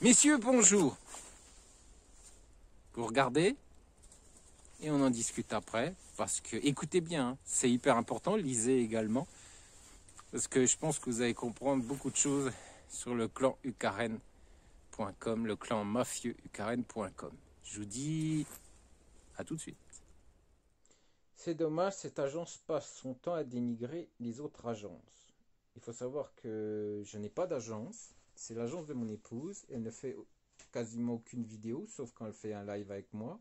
Messieurs, bonjour. Vous regardez et on en discute après. Parce que, écoutez bien, hein, c'est hyper important, lisez également. Parce que je pense que vous allez comprendre beaucoup de choses sur le clan ukaren.com, le clan mafieux ukaren.com. Je vous dis à tout de suite. C'est dommage, cette agence passe son temps à dénigrer les autres agences. Il faut savoir que je n'ai pas d'agence, c'est l'agence de mon épouse. Elle ne fait quasiment aucune vidéo, sauf quand elle fait un live avec moi.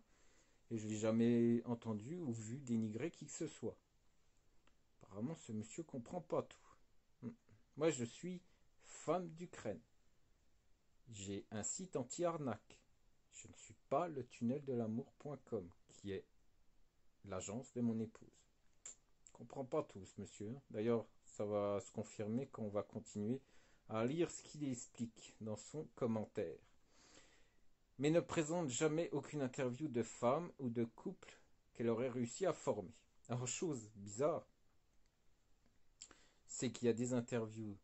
Et je ne l'ai jamais entendu ou vu dénigrer qui que ce soit. Apparemment, ce monsieur comprend pas tout. Moi, je suis femme d'Ukraine. J'ai un site anti-arnaque. Je ne suis pas le tunnel de l'amour.com, qui est l'agence de mon épouse. Je comprends pas tout, ce monsieur. D'ailleurs, ça va se confirmer quand on va continuer à lire ce qu'il explique dans son commentaire. Mais ne présente jamais aucune interview de femme ou de couple qu'elle aurait réussi à former. Alors, chose bizarre, c'est qu'il y a des interviews,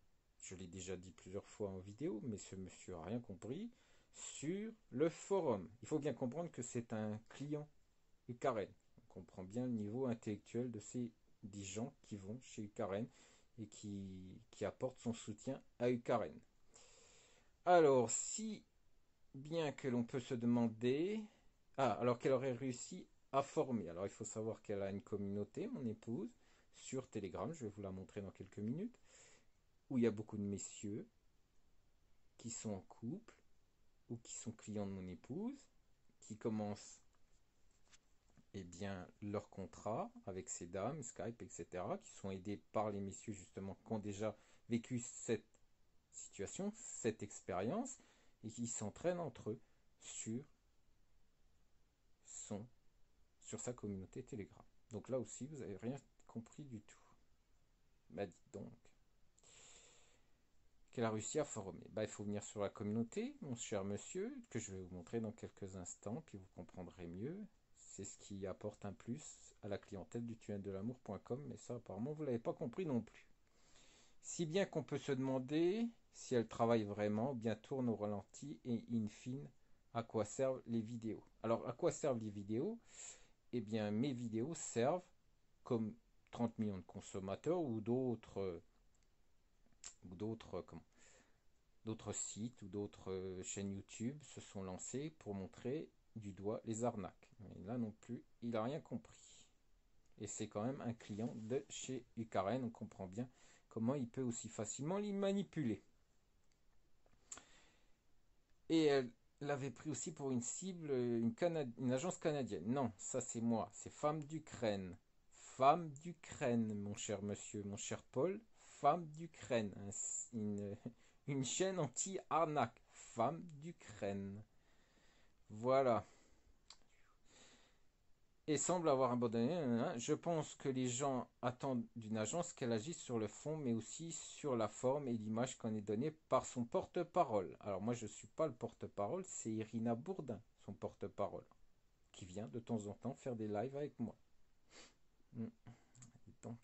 je l'ai déjà dit plusieurs fois en vidéo, mais ce monsieur n'a rien compris, sur le forum. Il faut bien comprendre que c'est un client Ukaren. On comprend bien le niveau intellectuel de ces des gens qui vont chez Ukaren et qui apportent son soutien à Ukaren. Alors, si bien que l'on peut se demander... Ah, alors qu'elle aurait réussi à former. Alors, il faut savoir qu'elle a une communauté, mon épouse, sur Telegram, je vais vous la montrer dans quelques minutes, où il y a beaucoup de messieurs qui sont en couple ou qui sont clients de mon épouse, qui commencent leur contrat avec ces dames, Skype, etc., qui sont aidés par les messieurs justement qui ont déjà vécu cette situation, cette expérience, et qui s'entraînent entre eux sur, son, sur sa communauté Telegram. Donc là aussi, vous n'avez rien compris du tout. Bah dites donc. Qu'elle a réussi à former. Il faut venir sur la communauté, mon cher monsieur, que je vais vous montrer dans quelques instants, puis vous comprendrez mieux. C'est ce qui apporte un plus à la clientèle du tunnel de l'amour.com, mais ça apparemment vous ne l'avez pas compris non plus. Si bien qu'on peut se demander si elle travaille vraiment, ou bien tourne au ralenti et in fine, à quoi servent les vidéos. Alors à quoi servent les vidéos? Eh bien mes vidéos servent comme 30 millions de consommateurs ou d'autres d'autres sites ou d'autres chaînes YouTube se sont lancés pour montrer du doigt les arnaques. Mais là non plus, il n'a rien compris. Et c'est quand même un client de chez Ukaren, on comprend bien comment il peut aussi facilement les manipuler. Et elle l'avait pris aussi pour une cible, une agence canadienne. Non, ça c'est moi, c'est Femme d'Ukraine. Femme d'Ukraine, mon cher monsieur, mon cher Paul. Femme d'Ukraine. Une chaîne anti-arnaque. Femme d'Ukraine. Voilà. Et semble avoir abandonné. Je pense que les gens attendent d'une agence qu'elle agisse sur le fond, mais aussi sur la forme et l'image qu'on est donnée par son porte-parole. Alors moi, je ne suis pas le porte-parole, c'est Irina Bourdin, son porte-parole, qui vient de temps en temps faire des lives avec moi. Donc,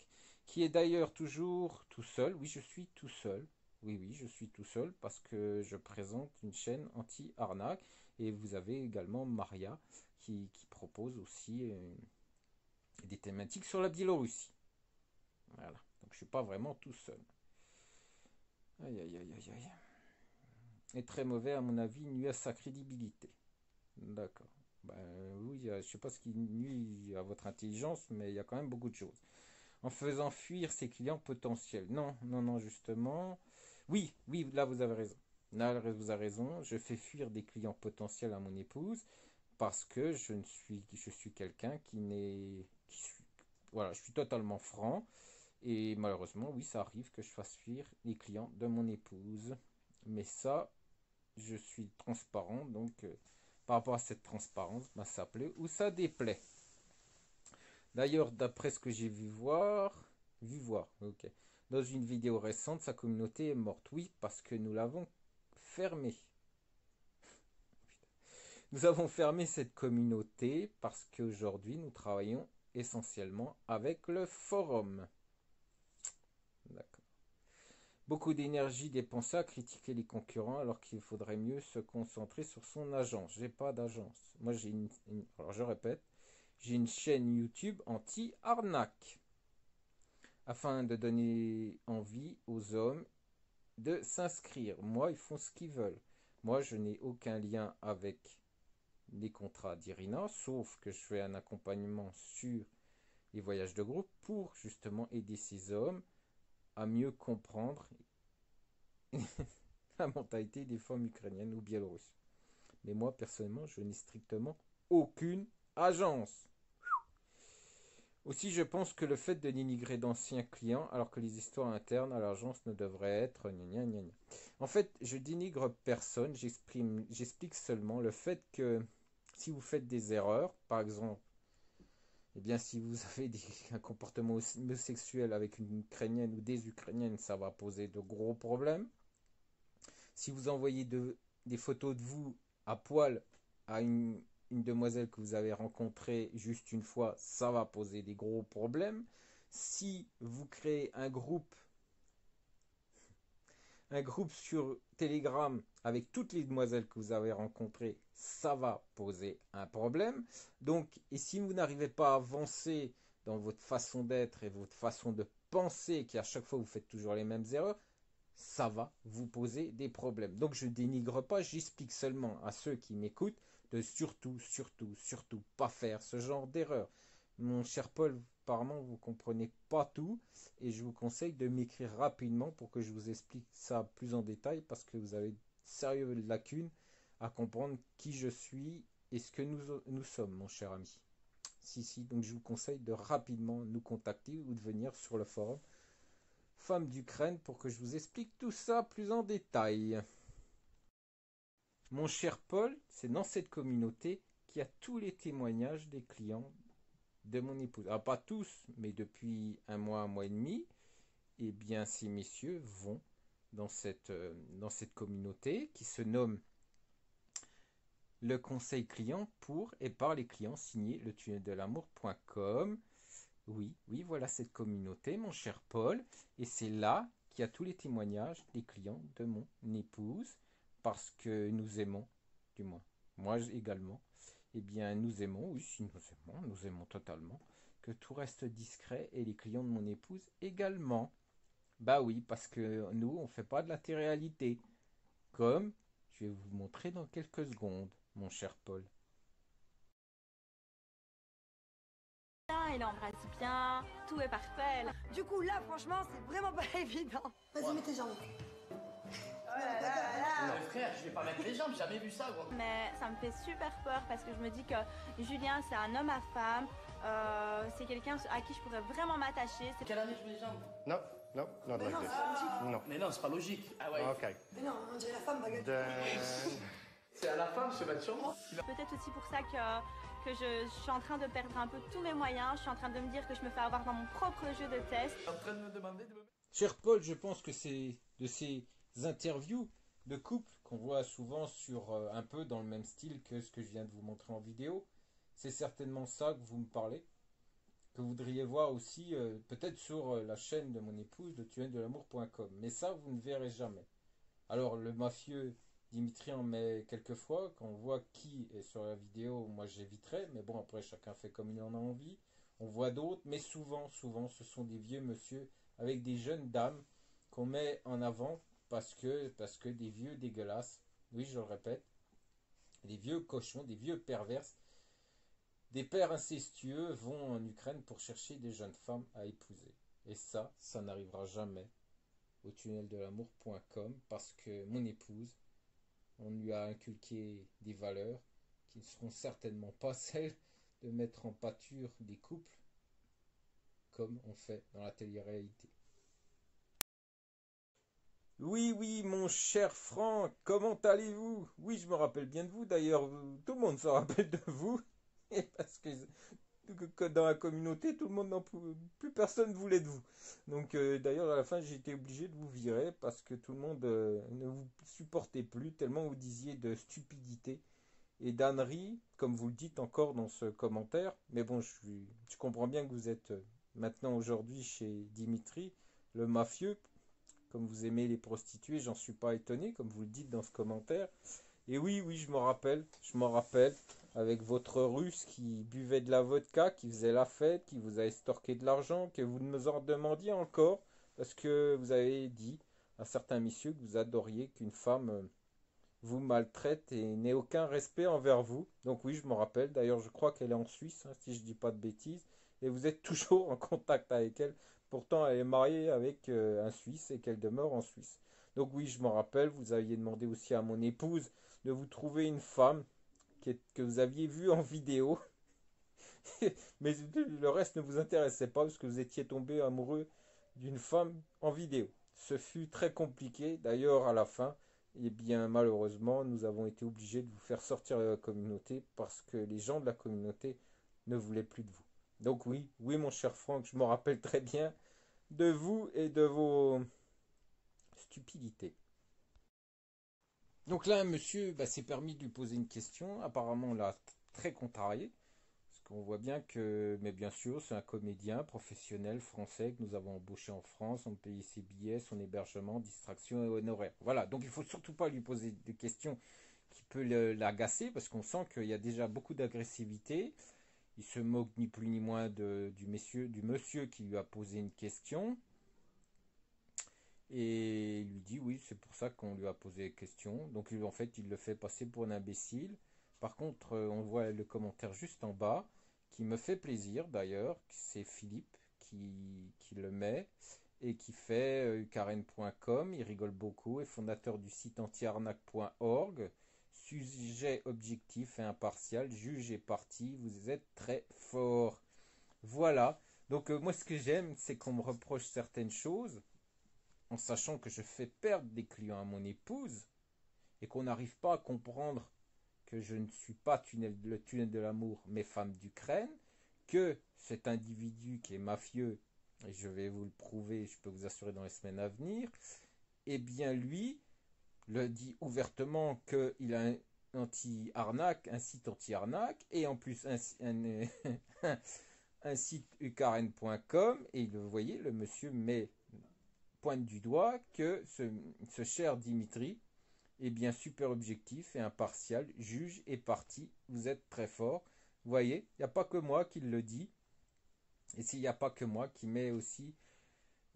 qui est d'ailleurs toujours tout seul. Oui, je suis tout seul. Oui, je suis tout seul parce que je présente une chaîne anti-arnaque. Et vous avez également Maria qui propose aussi des thématiques sur la Biélorussie. Voilà. Donc je ne suis pas vraiment tout seul. Aïe, aïe, aïe, aïe, aïe. Et très mauvais, à mon avis, nuit à sa crédibilité. D'accord. Ben oui, je ne sais pas ce qui nuit à votre intelligence, mais il y a quand même beaucoup de choses. En faisant fuir ses clients potentiels. Non, non, non, justement. Oui, oui, là vous avez raison. Là vous avez raison. Je fais fuir des clients potentiels à mon épouse parce que je suis quelqu'un qui n'est, voilà, je suis totalement franc. Et malheureusement, oui, ça arrive que je fasse fuir les clients de mon épouse. Mais ça, je suis transparent, donc par rapport à cette transparence, ça plaît ou ça déplaît. D'ailleurs, d'après ce que j'ai ok. Dans une vidéo récente, sa communauté est morte. Oui, parce que nous l'avons fermée. Nous avons fermé cette communauté parce qu'aujourd'hui, nous travaillons essentiellement avec le forum. D'accord. Beaucoup d'énergie dépensée à critiquer les concurrents alors qu'il faudrait mieux se concentrer sur son agence. J'ai pas d'agence. Moi, alors je répète, j'ai une chaîne YouTube anti-arnaque afin de donner envie aux hommes de s'inscrire. Moi, ils font ce qu'ils veulent. Moi, je n'ai aucun lien avec les contrats d'Irina, sauf que je fais un accompagnement sur les voyages de groupe pour justement aider ces hommes à mieux comprendre la mentalité des femmes ukrainiennes ou biélorusses. Mais moi, personnellement, je n'ai strictement aucune agence. Aussi, je pense que le fait de dénigrer d'anciens clients, alors que les histoires internes à l'agence ne devraient être gna gna gna. En fait, je dénigre personne, j'explique seulement le fait que si vous faites des erreurs, par exemple, eh bien, si vous avez un comportement homosexuel avec une Ukrainienne ou des Ukrainiennes, ça va poser de gros problèmes. Si vous envoyez des photos de vous à poil à une demoiselle que vous avez rencontrée juste une fois, ça va poser des gros problèmes. Si vous créez un groupe sur Telegram avec toutes les demoiselles que vous avez rencontrées, ça va poser un problème. Donc, et si vous n'arrivez pas à avancer dans votre façon d'être et votre façon de penser, qu'à chaque fois vous faites toujours les mêmes erreurs, ça va vous poser des problèmes. Donc je dénigre pas, j'explique seulement à ceux qui m'écoutent de surtout, surtout, surtout pas faire ce genre d'erreur. Mon cher Paul, apparemment vous comprenez pas tout et je vous conseille de m'écrire rapidement pour que je vous explique ça plus en détail parce que vous avez sérieuses lacunes à comprendre qui je suis et ce que nous sommes, mon cher ami. Si, donc je vous conseille de rapidement nous contacter ou de venir sur le forum Femmes d'Ukraine pour que je vous explique tout ça plus en détail. Mon cher Paul, c'est dans cette communauté qu'il y a tous les témoignages des clients de mon épouse. Alors pas tous, mais depuis un mois et demi, eh bien ces messieurs vont dans cette communauté qui se nomme le conseil client pour et par les clients signé letunneldel'amour.com. Oui, oui, voilà cette communauté, mon cher Paul. Et c'est là qu'il y a tous les témoignages des clients de mon épouse, parce que nous aimons, du moins, moi également, eh bien, nous aimons, oui, si nous aimons totalement, que tout reste discret et les clients de mon épouse également. Bah oui, parce que nous, on ne fait pas de la télé-réalité, comme je vais vous montrer dans quelques secondes, mon cher Paul. Il embrasse bien, tout est parfait. Du coup, là, franchement, c'est vraiment pas évident. Vas-y, mets tes jambes. Non, frère, je vais pas mettre les jambes, j'ai jamais vu ça, gros. Mais ça me fait super peur parce que je me dis que Julien, c'est un homme à femme. C'est quelqu'un à qui je pourrais vraiment m'attacher. Quelle année je mets les jambes? No, no, not Mais like non, this. c'est pas logique. No. Mais non, c'est pas logique. Ah ouais. Okay. Mais non, on dirait la femme baguette. Then C'est à la femme se mettre sur moi. Peut-être aussi pour ça que je suis en train de perdre un peu tous mes moyens. Je suis en train de me dire que je me fais avoir dans mon propre jeu de test. T'es en train de me demander de me mettre. Cher Paul, je pense que c'est de ces interviews de couple qu'on voit souvent sur un peu dans le même style que ce que je viens de vous montrer en vidéo. C'est certainement ça que vous me parlez, que vous voudriez voir aussi peut-être sur la chaîne de mon épouse, de tunneldel'amour.com. Mais ça, vous ne verrez jamais. Alors, le mafieux Dimitri en met quelques fois. Quand on voit qui est sur la vidéo, moi j'éviterai. Mais bon, après, chacun fait comme il en a envie. On voit d'autres, mais souvent, ce sont des vieux monsieur avec des jeunes dames qu'on met en avant parce que des vieux dégueulasses, oui, je le répète, des vieux cochons, des vieux perverses, des pères incestueux vont en Ukraine pour chercher des jeunes femmes à épouser. Et ça n'arrivera jamais au tunneldel'amour.com parce que mon épouse, on lui a inculqué des valeurs qui ne seront certainement pas celles de mettre en pâture des couples comme on fait dans la télé-réalité. Oui, oui, mon cher Franck, comment allez-vous? Oui, je me rappelle bien de vous, d'ailleurs, tout le monde se rappelle de vous, et parce que dans la communauté, tout le monde plus personne voulait de vous. Donc, d'ailleurs, à la fin, j'ai été obligé de vous virer parce que tout le monde ne vous supportait plus, tellement vous disiez de stupidité et d'ânerie, comme vous le dites encore dans ce commentaire. Mais bon, je comprends bien que vous êtes maintenant aujourd'hui chez Dimitri, le mafieux, comme vous aimez les prostituées, j'en suis pas étonné, comme vous le dites dans ce commentaire. Et oui, oui, je m'en rappelle, avec votre Russe qui buvait de la vodka, qui faisait la fête, qui vous a estorqué de l'argent, que vous me en demandiez encore, parce que vous avez dit à certains messieurs que vous adoriez qu'une femme vous maltraite et n'ait aucun respect envers vous. Donc oui, je m'en rappelle. D'ailleurs, je crois qu'elle est en Suisse, hein, si je dis pas de bêtises. Et vous êtes toujours en contact avec elle. Pourtant, elle est mariée avec un Suisse et qu'elle demeure en Suisse. Donc oui, je m'en rappelle. Vous aviez demandé aussi à mon épouse de vous trouver une femme que vous aviez vue en vidéo. Mais le reste ne vous intéressait pas parce que vous étiez tombé amoureux d'une femme en vidéo. Ce fut très compliqué. D'ailleurs, à la fin, eh bien, malheureusement, nous avons été obligés de vous faire sortir de la communauté parce que les gens de la communauté ne voulaient plus de vous. Donc oui, oui, mon cher Franck, je me rappelle très bien de vous et de vos stupidités. Donc là, un monsieur s'est permis de lui poser une question. Apparemment, on l'a très contrarié. Parce qu'on voit bien que, mais bien sûr, c'est un comédien professionnel français que nous avons embauché en France. On payait ses billets, son hébergement, distraction et honoraires. Voilà, donc il ne faut surtout pas lui poser des questions qui peuvent l'agacer parce qu'on sent qu'il y a déjà beaucoup d'agressivité. Il se moque ni plus ni moins du monsieur qui lui a posé une question. Et il lui dit oui, c'est pour ça qu'on lui a posé des questions. Donc en fait, il le fait passer pour un imbécile. Par contre, on voit le commentaire juste en bas, qui me fait plaisir d'ailleurs. C'est Philippe qui le met et qui fait ucaren.com. Il rigole beaucoup, est fondateur du site antiarnaque.org. Sujet objectif et impartial, juge et parti, vous êtes très fort. Voilà. Donc moi ce que j'aime, c'est qu'on me reproche certaines choses, en sachant que je fais perdre des clients à mon épouse, et qu'on n'arrive pas à comprendre que je ne suis pas le tunnel de l'amour, mais femme d'Ukraine, que cet individu qui est mafieux, et je vais vous le prouver, je peux vous assurer dans les semaines à venir, eh bien lui le dit ouvertement qu'il a un site anti-arnaque, et en plus un site ucaren.com, et vous voyez, le monsieur pointe du doigt que ce cher Dimitri est bien super objectif et impartial, juge et parti, vous êtes très fort. Vous voyez, il n'y a pas que moi qui le dit, et s'il n'y a pas que moi qui met aussi,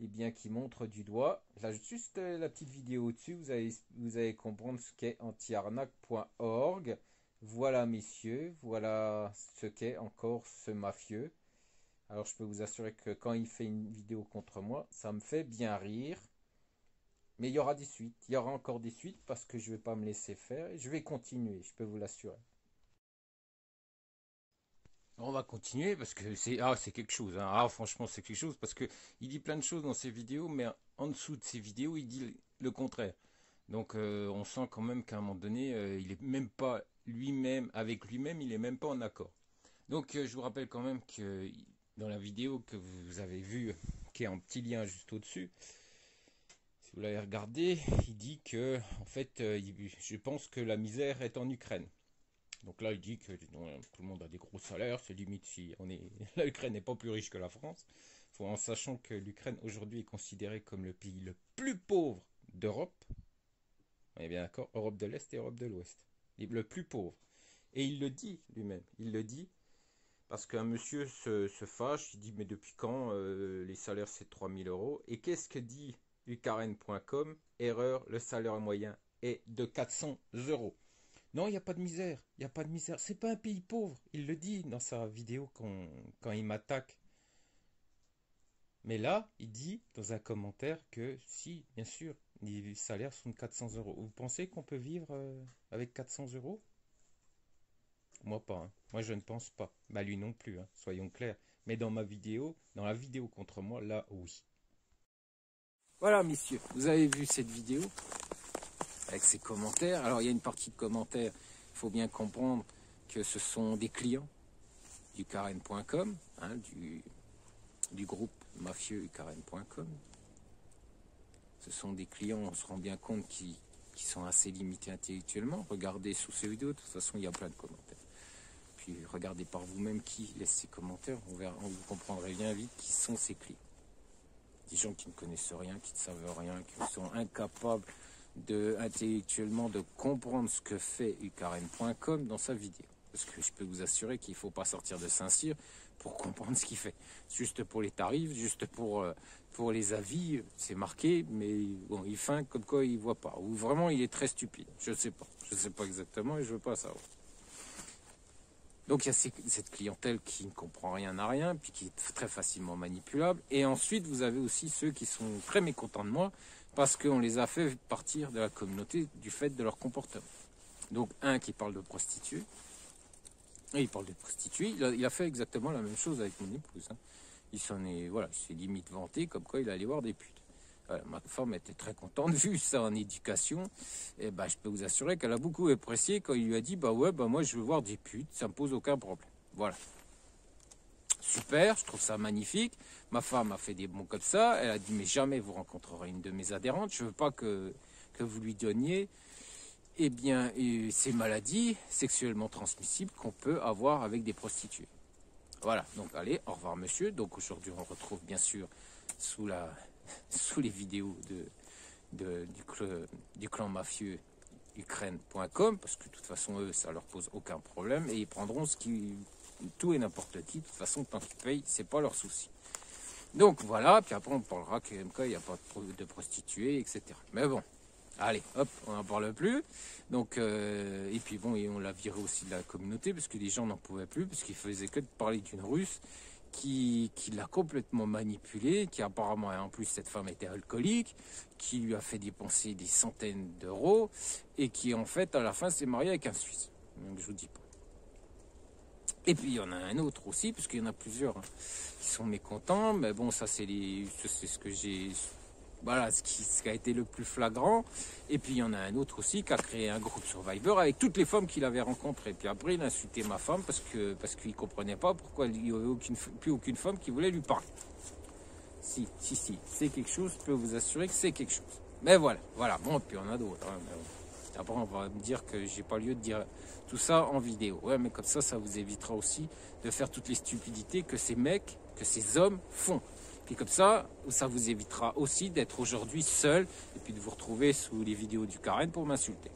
eh bien qui montre du doigt, là juste la petite vidéo au-dessus, vous allez comprendre ce qu'est antiarnaque.org. Voilà messieurs, voilà ce qu'est encore ce mafieux. Alors je peux vous assurer que quand il fait une vidéo contre moi, ça me fait bien rire. Mais il y aura des suites, il y aura encore des suites parce que je ne vais pas me laisser faire et je vais continuer, je peux vous l'assurer. On va continuer parce que c'est quelque chose. Hein. Ah, franchement, c'est quelque chose parce que il dit plein de choses dans ses vidéos, mais en dessous de ses vidéos, il dit le contraire. Donc, on sent quand même qu'à un moment donné, il est même pas lui-même, avec lui-même, il est même pas en accord. Donc, je vous rappelle quand même que dans la vidéo que vous avez vue, qui est en petit lien juste au-dessus, si vous l'avez regardé, il dit que, en fait, je pense que la misère est en Ukraine. Donc là, il dit que tout le monde a des gros salaires, c'est limite si l'Ukraine n'est pas plus riche que la France. En sachant que l'Ukraine aujourd'hui est considérée comme le pays le plus pauvre d'Europe. On est bien d'accord, Europe de l'Est et Europe de l'Ouest. Le plus pauvre. Et il le dit lui-même. Il le dit parce qu'un monsieur se fâche, il dit mais depuis quand les salaires c'est 3000 euros. Et qu'est-ce que dit ucaren.com? Erreur, le salaire moyen est de 400 euros. Non, il n'y a pas de misère, il n'y a pas de misère. C'est pas un pays pauvre, il le dit dans sa vidéo quand il m'attaque. Mais là, il dit dans un commentaire que si, bien sûr, les salaires sont de 400 euros. Vous pensez qu'on peut vivre avec 400 euros? Moi pas, hein. Moi je ne pense pas. Bah lui non plus, hein, soyons clairs. Mais dans la vidéo contre moi, là, oui. Voilà, messieurs, vous avez vu cette vidéo avec ses commentaires. Alors il y a une partie de commentaires, il faut bien comprendre que ce sont des clients du ucaren.com, hein, du groupe mafieux ucaren.com. Ce sont des clients, on se rend bien compte, qui sont assez limités intellectuellement. Regardez sous ces vidéos, de toute façon il y a plein de commentaires. Puis regardez par vous-même qui laisse ces commentaires, vous comprendrez bien vite qui sont ces clients. Des gens qui ne connaissent rien, qui ne savent rien, qui sont incapables intellectuellement de comprendre ce que fait uKaren.com dans sa vidéo. Parce que je peux vous assurer qu'il ne faut pas sortir de Saint-Cyr pour comprendre ce qu'il fait. Juste pour les tarifs, juste pour les avis, c'est marqué, mais bon, il feint comme quoi il ne voit pas. Ou vraiment il est très stupide, je ne sais pas. Je ne sais pas exactement et je ne veux pas savoir. Donc il y a cette clientèle qui ne comprend rien à rien, puis qui est très facilement manipulable. Et ensuite, vous avez aussi ceux qui sont très mécontents de moi, parce qu'on les a fait partir de la communauté du fait de leur comportement. Donc un qui parle de prostituées, et il parle de prostituées, il a fait exactement la même chose avec mon épouse. Hein. Il s'est limite vanté comme quoi il allait voir des putes. Voilà, ma femme était très contente, vu ça en éducation, et je peux vous assurer qu'elle a beaucoup apprécié quand il lui a dit moi je veux voir des putes, ça me pose aucun problème. Voilà. Super, je trouve ça magnifique. Ma femme a fait des bons comme ça. Elle a dit mais jamais vous rencontrerez une de mes adhérentes. Je veux pas que vous lui donniez ces maladies sexuellement transmissibles qu'on peut avoir avec des prostituées. Voilà, donc allez, au revoir monsieur. Donc aujourd'hui on retrouve bien sûr sous les vidéos du clan mafieux Ukraine.com, parce que de toute façon eux ça leur pose aucun problème et ils prendront tout et n'importe qui, de toute façon tant qu'ils payent c'est pas leur souci. Donc voilà, puis après on parlera qu'il n'y a pas de prostituées, etc. Mais bon, allez, hop, on n'en parle plus. Donc, et puis bon, et on l'a viré aussi de la communauté parce que les gens n'en pouvaient plus, parce qu'il faisait que de parler d'une Russe qui l'a complètement manipulée, qui apparemment, en plus cette femme était alcoolique, qui lui a fait dépenser des centaines d'euros, et qui en fait à la fin s'est mariée avec un Suisse. Donc je vous dis pas. Et puis il y en a un autre aussi, parce qu'il y en a plusieurs qui sont mécontents, mais bon ça c'est ce que j'ai... Voilà ce qui a été le plus flagrant. Et puis il y en a un autre aussi qui a créé un groupe Survivor avec toutes les femmes qu'il avait rencontrées. Puis après il a insulté ma femme parce qu'il ne comprenait pas pourquoi il n'y avait plus aucune femme qui voulait lui parler. Si, c'est quelque chose, je peux vous assurer que c'est quelque chose. Mais voilà, bon, puis on a d'autres. Hein, après on va me dire que j'ai pas lieu de dire tout ça en vidéo. Ouais, mais comme ça vous évitera aussi de faire toutes les stupidités que ces mecs, que ces hommes font. Puis comme ça vous évitera aussi d'être aujourd'hui seul et puis de vous retrouver sous les vidéos du Karen pour m'insulter.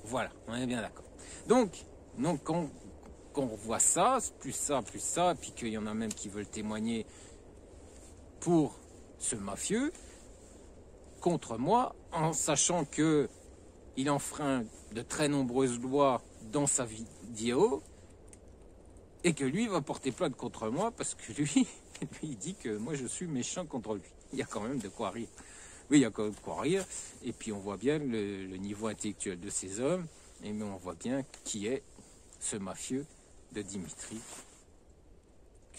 Voilà, on est bien d'accord. Donc quand on voit ça, plus ça, puis qu'il y en a même qui veulent témoigner pour ce mafieux contre moi, en sachant que il enfreint de très nombreuses lois dans sa vidéo et que lui va porter plainte contre moi parce que lui il dit que moi je suis méchant contre lui. Il y a quand même de quoi rire. Oui, il y a quand même de quoi rire. Et puis on voit bien le niveau intellectuel de ces hommes. Et mais on voit bien qui est ce mafieux de Dimitri.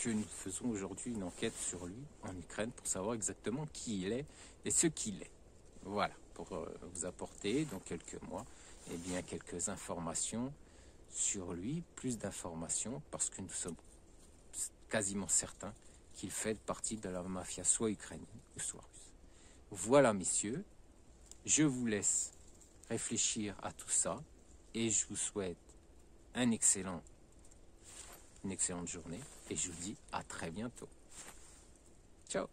Que nous faisons aujourd'hui une enquête sur lui en Ukraine pour savoir exactement qui il est et ce qu'il est. Voilà, pour vous apporter dans quelques mois quelques informations sur lui, plus d'informations parce que nous sommes quasiment certains qu'il fait partie de la mafia soit ukrainienne ou soit russe. Voilà, messieurs, je vous laisse réfléchir à tout ça et je vous souhaite une excellente journée et je vous dis à très bientôt. Ciao.